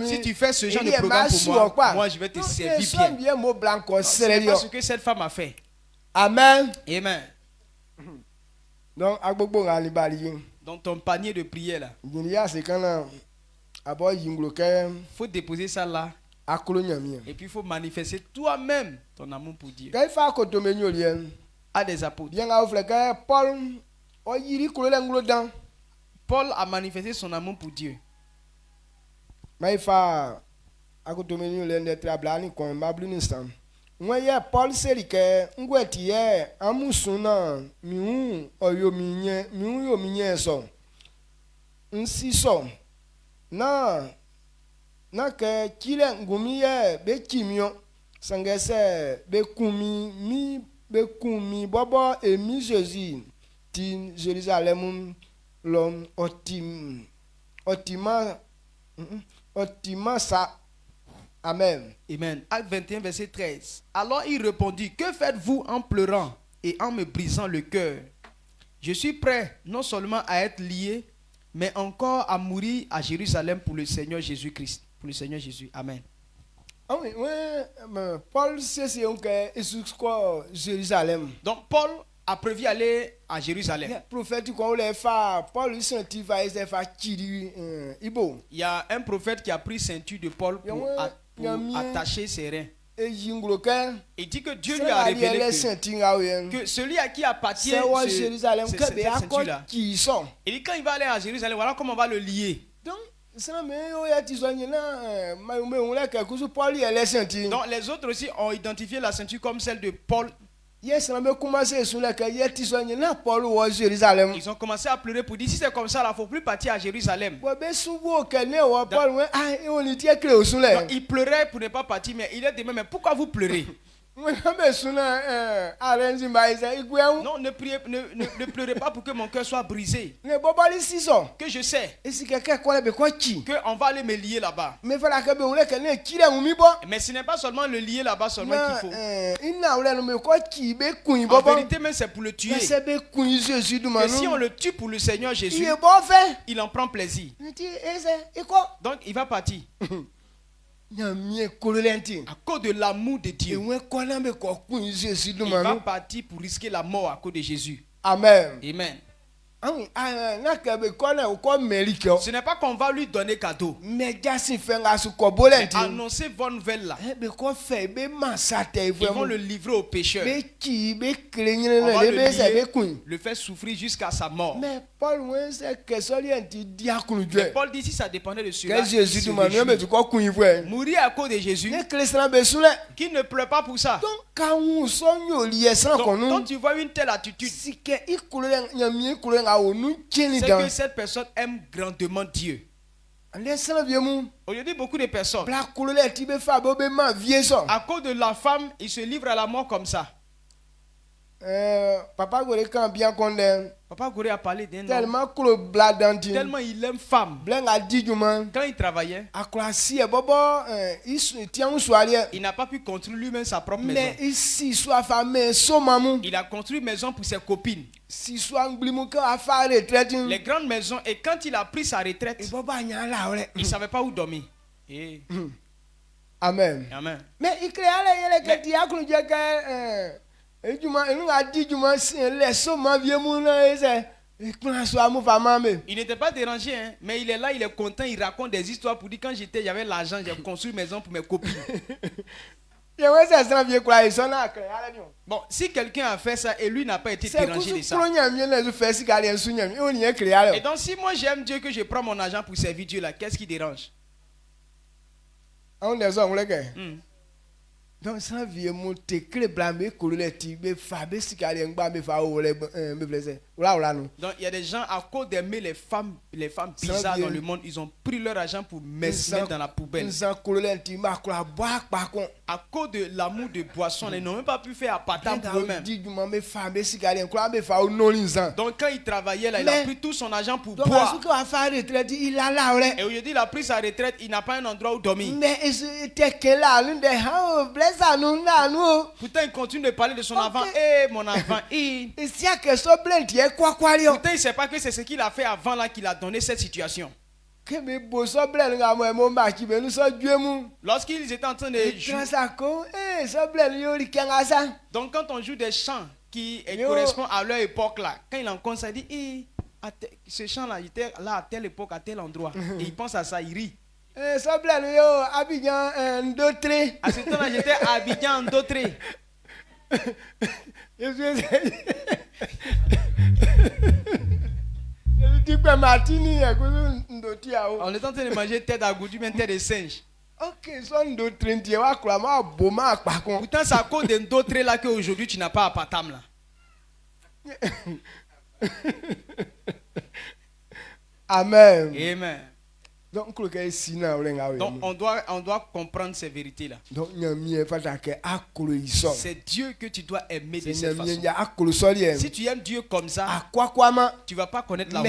Si tu fais ce genre de programme pour moi, moi je vais te servir bien. C'est pas ce que cette femme a fait. Amen. Amen. Donc, dans ton panier de prière là, il faut déposer ça là. Et puis il faut manifester toi-même ton amour pour Dieu. À des apôtres. Paul a manifesté son amour pour Dieu. Paul selike ngwetie amusuna miu oyominye miu yominye so nsi so na ke kile ngumiye be kimio sangese be kumi bobo emi Jésus tin Jérusalem l'homme otima sa. Amen. Amen. Acte 21, verset 13. Alors il répondit, que faites-vous en pleurant et en me brisant le cœur? Je suis prêt non seulement à être lié, mais encore à mourir à Jérusalem pour le Seigneur Jésus-Christ. Pour le Seigneur Jésus. Amen. Ah oui, Paul c'est Jérusalem. Donc Paul a prévu aller à Jérusalem. Il y a un prophète qui a pris ceinture de Paul pour attacher ses reins. Il dit que Dieu lui a révélé que celui à qui appartient cette ceinture-là, il dit quand il va aller à Jérusalem, voilà comment on va le lier. Donc les autres aussi ont identifié la ceinture comme celle de Paul. Ils ont commencé à pleurer pour dire si c'est comme ça, il ne faut plus partir à Jérusalem. Donc, il pleurait pour ne pas partir, mais il est de même, mais pourquoi vous pleurez? Non, ne pleurez pas pour que mon cœur soit brisé. Que je sais qu'on va aller me lier là-bas. Mais ce n'est pas seulement le lier là-bas seulement qu'il faut. En vérité, même c'est pour le tuer. Et si on le tue pour le Seigneur Jésus, il en prend plaisir. Donc il va partir. À cause de l'amour de Dieu, il va partir pour risquer la mort à cause de Jésus. Amen. Amen. Ce n'est pas qu'on va lui donner cadeau, mais annoncer bonne nouvelle là. Ils vont le livrer au pécheur. On va le faire souffrir jusqu'à sa mort. Mais Paul dit si ça dépendait de celui-là, mourir à cause de Jésus, qui ne pleure pas pour ça. Donc, quand tu vois une telle attitude, c'est que cette personne aime grandement Dieu. Aujourd'hui, beaucoup de personnes, à cause de la femme, ils se livrent à la mort comme ça. Papa Goré a parlé d'un tellement il aime femme. Quand il travaillait, il n'a pas pu construire lui-même sa propre maison. Il a construit une maison pour ses copines. Les grandes maisons. Et quand il a pris sa retraite, il ne savait pas où dormir. Amen. Amen. Mais il crée il n'était pas dérangé, hein, mais il est là, il est content, il raconte des histoires pour dire quand j'avais l'argent, j'ai construit une maison pour mes copines. Bon, si quelqu'un a fait ça et lui n'a pas été dérangé de ça. Et donc si moi j'aime Dieu, que je prends mon argent pour servir Dieu là, qu'est-ce qui dérange? Donc ça vient monter Donc il y a des gens à cause d'aimer les femmes bizarres dans le monde, ils ont pris leur argent pour mettre dans la poubelle. À cause de l'amour de boisson, ils n'ont même pas pu faire appartement pour eux-mêmes. Donc quand il travaillait là, il a pris tout son argent pour boire. Et aujourd'hui il a pris sa retraite, il n'a pas un endroit où dormir. Pourtant il continue de parler de son enfant. Eh mon enfant, pourtant il ne sait pas que c'est ce qu'il a fait avant là qui l'a donné cette situation. Lorsqu'ils étaient en train de jouer, donc quand on joue des chants qui correspondent à leur époque là, quand il en compte ça, il dit ce chant là, il était là à telle époque, à tel endroit, et il pense à ça, il rit. À ce temps-là, j'étais à Abidjan Ndotré. On est en train de manger tête à goût, même tête de singe. Pourtant, c'est à cause d'un d'autres là qu'aujourd'hui tu n'as pas à Patam là. Amen. Amen. Donc on doit comprendre ces vérités-là. C'est Dieu que tu dois aimer de cette façon. Si tu aimes Dieu comme ça, tu ne vas pas connaître la honte.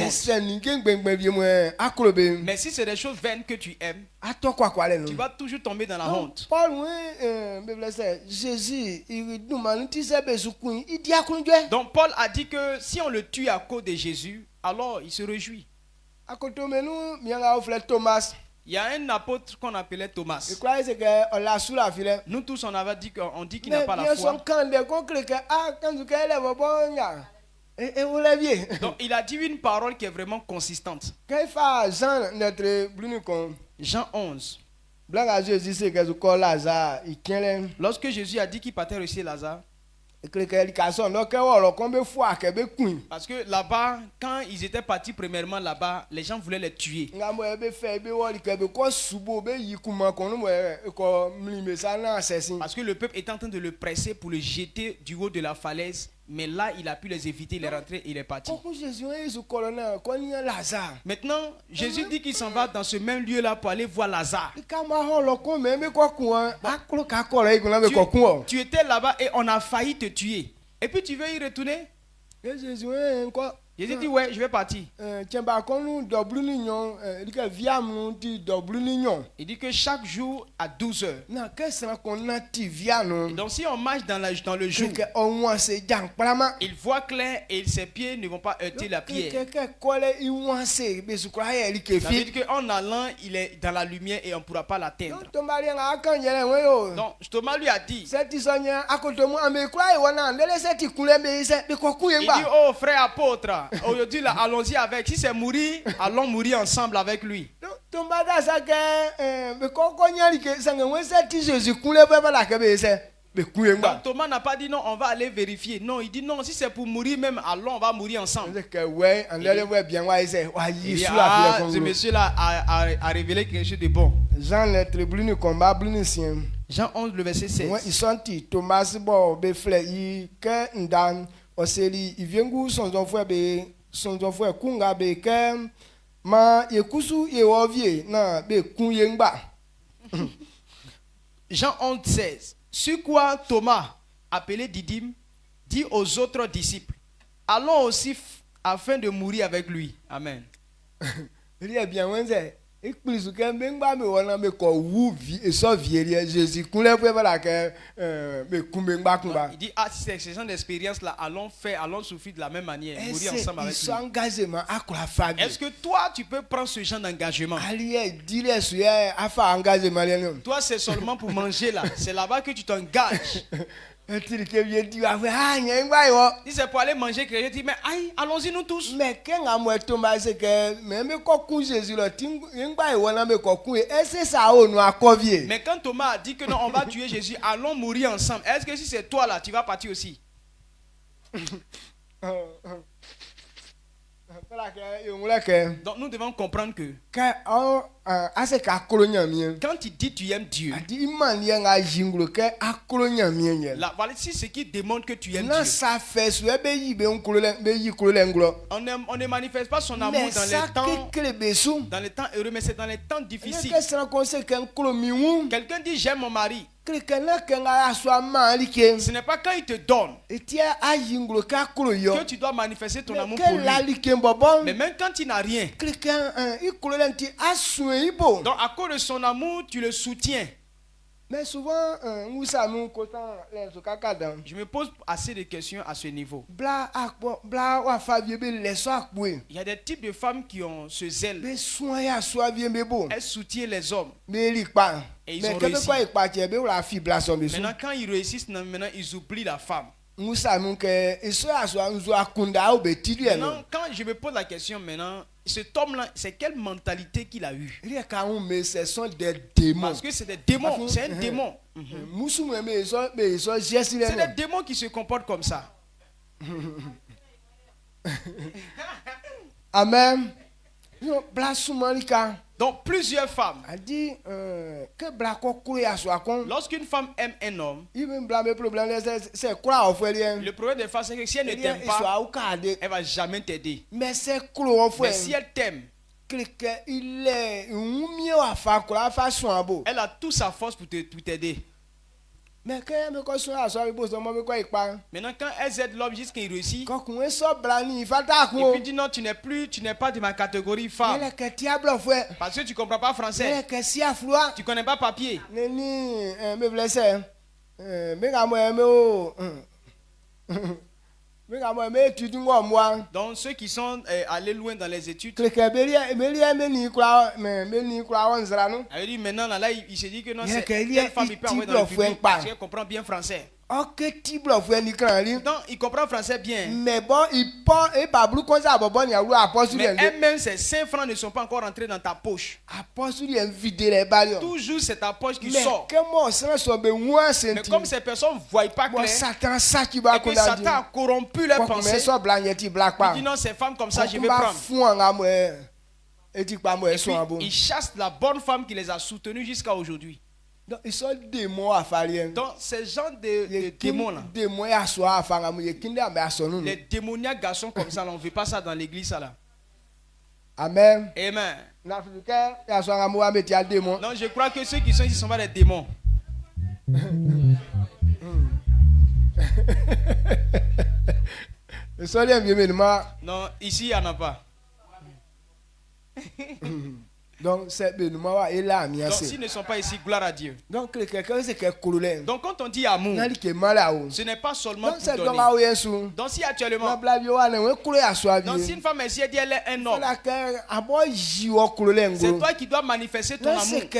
Mais si c'est des choses vaines que tu aimes, tu vas toujours tomber dans la honte. Donc Paul a dit que si on le tue à cause de Jésus, alors il se réjouit. Il y a un apôtre qu'on appelait Thomas. Nous tous on avait dit qu'on dit qu'il n'a pas la foi. Donc il a dit une parole qui est vraiment consistante. Jean 11. Lorsque Jésus a dit qu'il partait reçu Lazare. Parce que là-bas, quand ils étaient partis premièrement là-bas, les gens voulaient les tuer. Parce que le peuple était en train de le presser pour le jeter du haut de la falaise. Mais là, il a pu les éviter, il est rentré, il est parti. Maintenant, Jésus dit qu'il s'en va dans ce même lieu-là pour aller voir Lazare. Tu étais là-bas et on a failli te tuer. Et puis tu veux y retourner? Jésus dit ouais, je vais partir. Il dit que chaque jour à 12 heures. Donc si on marche dans le jour, il voit clair et ses pieds ne vont pas heurter la pierre. Ça veut dire qu'en allant, il est dans la lumière et on ne pourra pas l'atteindre. Donc Thomas lui a dit, il dit oh frère apôtre, aujourd'hui là, allons-y avec. Si c'est mourir, allons mourir ensemble avec lui. Donc Thomas n'a pas dit non, on va aller vérifier. Non, il dit non, si c'est pour mourir même, allons, on va mourir ensemble. Ce monsieur-là a révélé quelque chose de bon. Jean 11, le verset 16. Jean 11, 16. Sur quoi Thomas, appelé Didyme, dit aux autres disciples, allons aussi afin de mourir avec lui. Amen. Il dit c'est ce genre d'expérience là, allons souffrir de la même manière, mourir ensemble avec lui. Est-ce que toi tu peux prendre ce genre d'engagement? Toi c'est seulement pour manger là, c'est là-bas que tu t'engages. Si c'est pour aller manger quelque chose, tu dis mais aïe, allons-y nous tous. Mais quand Thomas a dit que non, on va tuer Jésus, allons mourir ensemble. Est-ce que si c'est toi là, tu vas partir aussi? Donc nous devons comprendre que quand tu dis tu aimes Dieu, voilà, c'est ce qui démontre que tu aimes Dieu. On ne manifeste pas son amour dans les temps heureux, mais c'est dans les temps difficiles. Quelqu'un dit j'aime mon mari. Ce n'est pas quand il te donne que tu dois manifester ton amour pour lui. Mais même quand il n'a rien, donc à cause de son amour, tu le soutiens. Mais souvent, je me pose assez de questions à ce niveau. Il y a des types de femmes qui ont ce zèle. Elles soutiennent les hommes. Et ils ont réussi. Maintenant, quand ils réussissent, maintenant ils oublient la femme. Maintenant, quand je me pose la question maintenant, cet homme-là, c'est quelle mentalité qu'il a eue? Ce sont des démons. Parce que c'est des démons, c'est un démon. C'est des démons qui se comportent comme ça. Amen. Donc plusieurs femmes. Lorsqu'une femme aime un homme, le problème des femmes, c'est que si elle ne t'aime pas, elle ne va jamais t'aider. Mais si elle t'aime, elle a toute sa force pour t'aider. Maintenant, quand elle aide l'homme jusqu'à qu'il réussit, et puis dit non, tu n'es pas de ma catégorie femme. Parce que tu ne comprends pas français. Tu ne connais pas papier. Donc ceux qui sont allés loin dans les études, elle dit maintenant là il se dit que non, c'est quelle femme il peut avoir dans le public parce qu'elle comprend bien français. Donc il comprend français bien. Mais elle-même, ses 5 francs ne sont pas encore rentrés dans ta poche. Toujours c'est ta poche qui sort. Mais comme ces personnes ne voient pas clair, et que Satan a corrompu leurs pensées, il dit non, ces femmes comme ça, je vais prendre. Et puis, il chasse la bonne femme qui les a soutenues jusqu'à aujourd'hui. Donc, ils sont démons à faire. Donc, ces gens de démons-là, les démoniaques garçons comme ça, on ne veut pas ça dans l'église. Là. Amen. Amen. Non, je crois que ceux qui sont ici ne sont pas des démons. Non, ici, il n'y en a pas. Donc, s'ils ne sont pas ici, gloire à Dieu. Donc, quand on dit amour, ce n'est pas seulement pour donner. Donc, si actuellement, donc, si une femme est ici, elle dit elle est un homme, c'est toi qui dois manifester ton amour. Donc,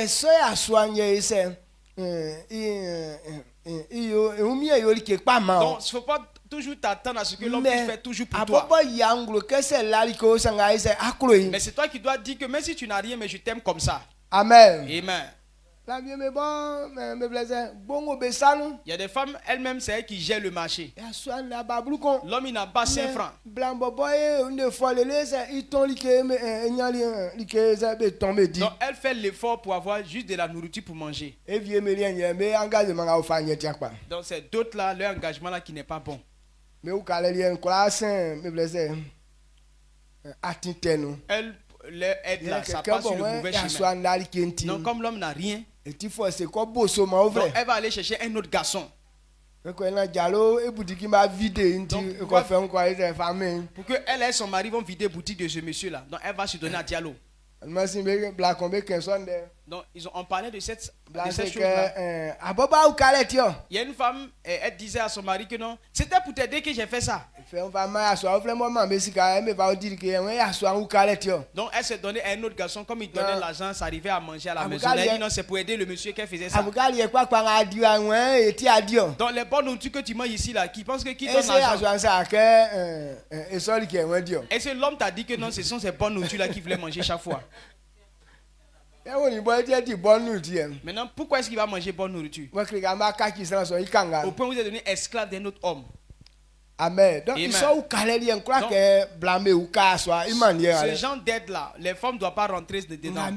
il ne faut pas toujours t'attendre à ce que l'homme fait toujours pour toi. Mais c'est toi qui dois dire que même si tu n'as rien, mais je t'aime comme ça. Amen. Amen. Il y a des femmes, elles-mêmes, c'est elles qui gèrent le marché. L'homme, il n'a pas 5 francs. Donc, elle fait l'effort pour avoir juste de la nourriture pour manger. Donc, c'est d'autres là, leur engagement là qui n'est pas bon. Elle aide là, ça passe sur le mauvais chemin. Donc, comme l'homme n'a rien, donc elle va aller chercher un autre garçon. Pour que elle et son mari vont vider la boutique de ce monsieur là. Donc elle va se donner à Diallo. Donc on parlait de cette chose là. Il y a une femme, elle disait à son mari que non, c'était pour t'aider que j'ai fait ça. Donc elle s'est donnée à un autre garçon, comme il donnait l'argent, ça arrivait à manger à la maison. Elle dit non, c'est pour aider le monsieur qu'elle faisait ça. Donc les bonnes nourritures que tu manges ici là, qui pense que qui donne l'argent? Et c'est l'homme t'a dit que non, ce sont ces bonnes nourritures là qu'il voulait manger chaque fois. Maintenant, pourquoi est-ce qu'il va manger bonne nourriture? Au point où vous êtes devenu esclave d'un autre homme. Amen. Donc ils sont ce genre d'aide là, les femmes ne doivent pas rentrer dedans. Ou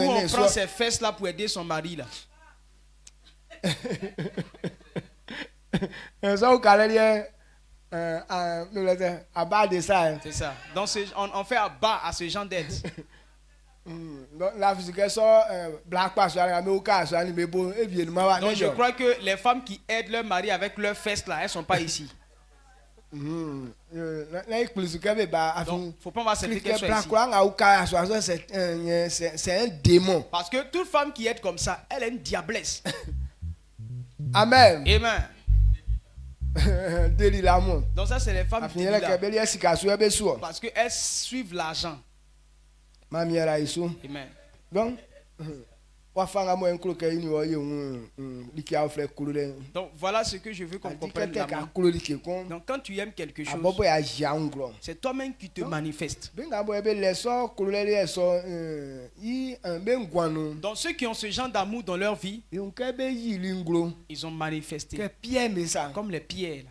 on prend ses fesses là pour aider son mari là. C'est ça. Donc on fait abat à ce genre d'aide. Donc je crois que les femmes qui aident leur mari avec leurs fesses là, elles ne sont pas ici. Donc, faut pas m'accepter qu'elles soient ici. C'est un démon. Parce que toute femme qui aide comme ça, elle est une diablesse. Amen. Amen. Donc ça c'est les femmes qui parce qu'elles suivent l'argent. Amen. Donc donc voilà ce que je veux qu'on comprenne. Donc quand tu aimes quelque chose, c'est toi-même qui te manifestes. Donc ceux qui ont ce genre d'amour dans leur vie, ils ont manifesté. Comme les pierres.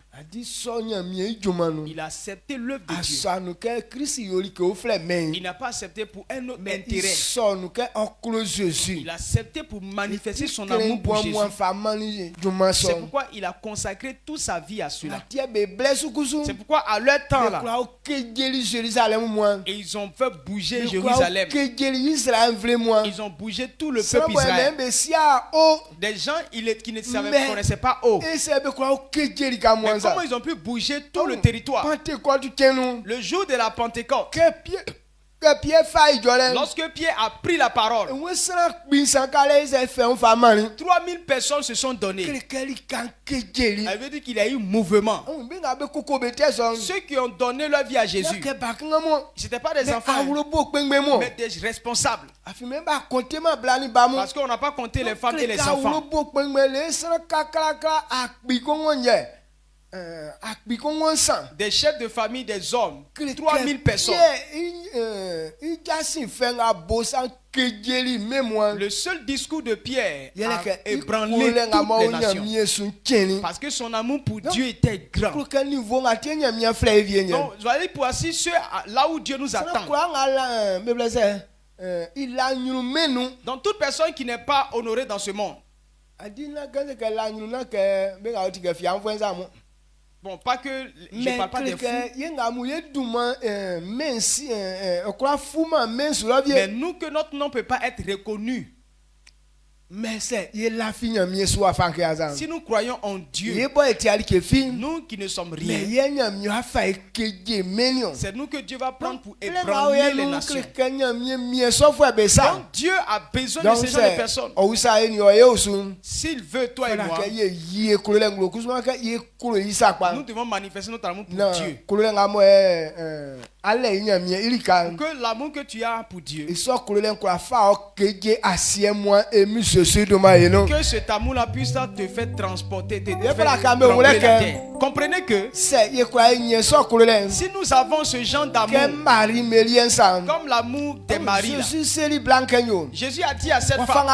Il a accepté l'œuvre de Dieu. Il n'a pas accepté pour un autre intérêt. Il a accepté pour manifester son amour pour Jésus. C'est pourquoi il a consacré toute sa vie à cela. C'est pourquoi à leur temps là, et ils ont fait bouger Jérusalem. Ils ont bougé tout le peuple Israël. Des gens qui ne connaissaient pas eau. Mais comment ils ont pu bouger tout le territoire? Le jour de la Pentecôte, lorsque Pierre a pris la parole, 3000 personnes se sont données. Ça veut dire qu'il y a eu mouvement. Ceux qui ont donné leur vie à Jésus, ce n'étaient pas des enfants, mais des responsables. Parce qu'on n'a pas compté les femmes et les enfants. Des chefs de famille, des hommes, 3000 personnes. Le seul discours de Pierre a ébranlé toutes les nations. Parce que son amour pour Dieu était grand. Donc, vous allez pour assis là où Dieu nous attend. Donc toute personne qui n'est pas honorée dans ce monde. Bon, pas que je ne parle pas des fous. Mais nous, que notre nom ne peut pas être reconnu. Si nous croyons en Dieu, nous qui ne sommes rien, c'est nous que Dieu va prendre pour ébranler les nations. Donc Dieu a besoin de ces gens de personnes. S'il veut, toi et moi, nous devons manifester notre amour pour Dieu. Que l'amour que tu as pour Dieu, que cet amour-là puisse te faire transporter, te faire trembler la terre. Comprenez que si nous avons ce genre d'amour, comme l'amour des maris, Jésus a dit à cette femme,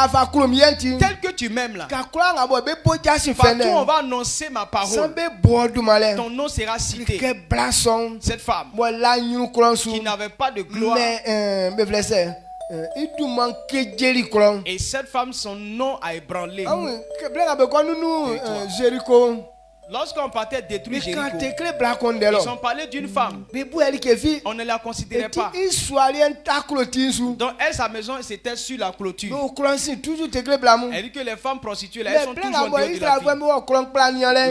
tel que tu m'aimes là, partout on va annoncer ma parole, ton nom sera cité. Cette femme qui n'avait pas de gloire, et cette femme, son nom a ébranlé. Lorsqu'on partait détruire Jéricho, ils ont parlé d'une femme. On ne la considérait pas. Donc elle, sa maison, c'était sur la clôture. Elle dit que les femmes prostituées, là, elles sont toujours en dehors de la ville.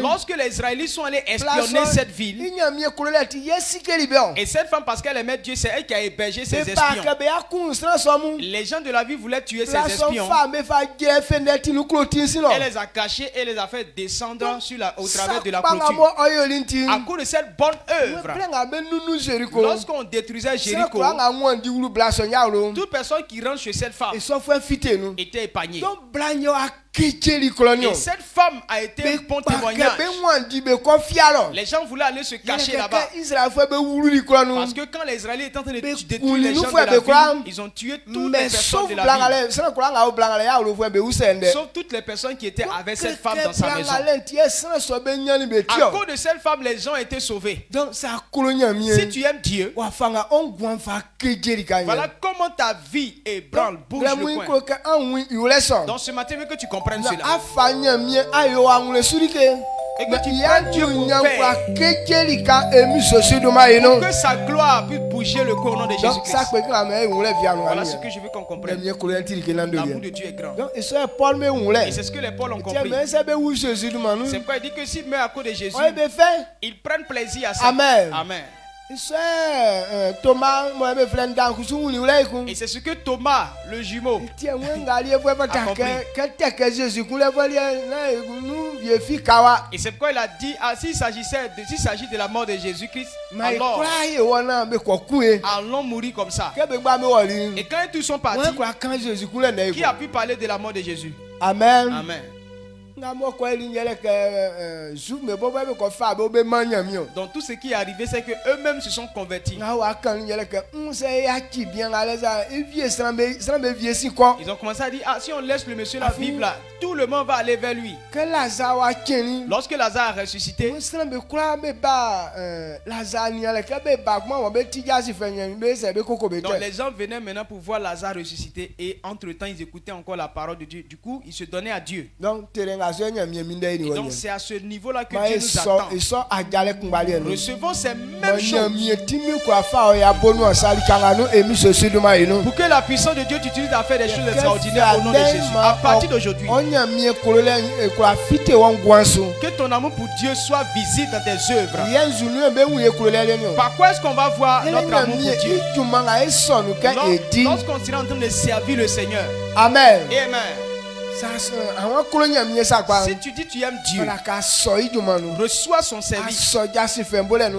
Lorsque les Israélites sont allés espionner cette ville, et cette femme, parce qu'elle aimait Dieu, c'est elle qui a hébergé ses espions. Les gens de la ville voulaient tuer ses espions. Elle les a cachés et les a fait descendre au travers de la clôture. À cause de cette bonne œuvre, lorsqu'on détruisait Jéricho, toute personne qui rentre chez cette femme était épargnée. Et cette femme a été un bon témoignage. Les gens voulaient aller se cacher là-bas. Parce que quand les Israéliens étaient en train de détruire les gens de la ville, ils ont tué toutes les personnes de la ville. Sauf toutes les personnes qui étaient avec cette femme dans sa maison. À cause de cette femme, les gens étaient sauvés. Si tu aimes Dieu, voilà comment ta vie ébranle, bouge le coin. Donc ce matin, que tu comprennes cela. Et que tu prennes Dieu pour faire. Pour que sa gloire puisse bouger le corps au nom de Jésus-Christ. Voilà ce que je veux qu'on comprenne. L'amour de Dieu est grand. Et c'est ce que les Paul ont compris. C'est pourquoi il dit que s'ils meurent à cause de Jésus, ils prennent plaisir à ça. Amen. Et c'est ce que Thomas, le jumeau, a compris. Et c'est pourquoi il a dit, s'il s'agit de la mort de Jésus-Christ, alors allons mourir comme ça. Et quand ils tous sont partis, qui a pu parler de la mort de Jésus? Amen. Amen. Donc tout ce qui est arrivé, c'est que eux-mêmes se sont convertis. Ils ont commencé à dire, si on laisse le monsieur là vivre là, tout le monde va aller vers lui. Lorsque Lazare a ressuscité, donc les gens venaient maintenant pour voir Lazare ressusciter, et entre-temps ils écoutaient encore la parole de Dieu. Du coup, ils se donnaient à Dieu. Et donc c'est à ce niveau-là que Dieu nous attend. Recevons ces mêmes choses. Pour que la puissance de Dieu t'utilise à faire des choses extraordinaires au nom de Jésus. À partir d'aujourd'hui, que ton amour pour Dieu soit visible dans tes œuvres. Par quoi est-ce qu'on va voir notre amour pour Dieu? Lorsqu'on sera en train de servir le Seigneur. Amen. Amen. Si tu dis tu aimes Dieu, reçois son service,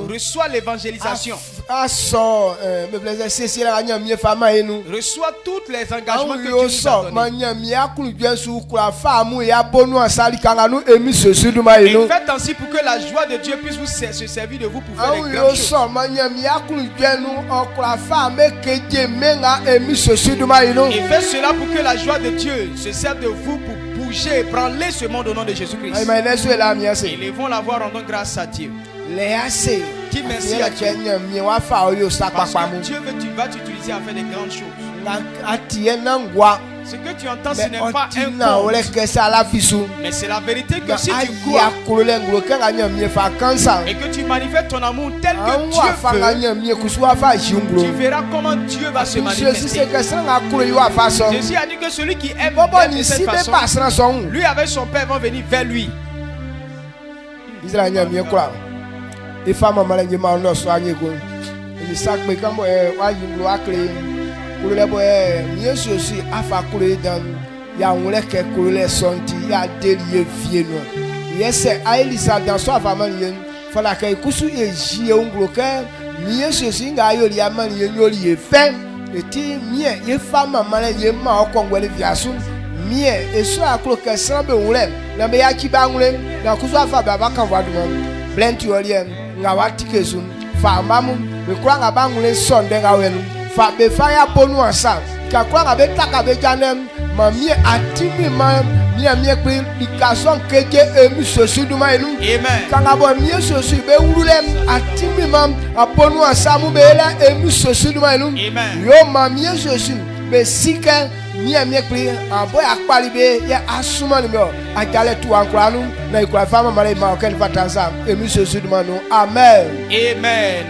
reçois l'évangélisation, reçois tous les engagements que Dieu nous a donnés. Et faites ainsi pour que la joie de Dieu puisse se servir de vous pour faire des grandes choses. Et faites cela pour que la joie de Dieu se serve de vous pour bouger et branler ce monde au nom de Jésus-Christ. Élevons la voix, rendons grâce à Dieu. Dis merci à Dieu. Parce que Dieu va t'utiliser à faire des grandes choses. Ce que tu entends, ce n'est pas un conte, mais c'est la vérité que si tu crois et que tu manifestes ton amour tel que Dieu veut, tu verras comment Dieu va se manifester. Jésus a dit que celui qui aime de cette façon, lui avec son Père vont venir vers lui. Amen.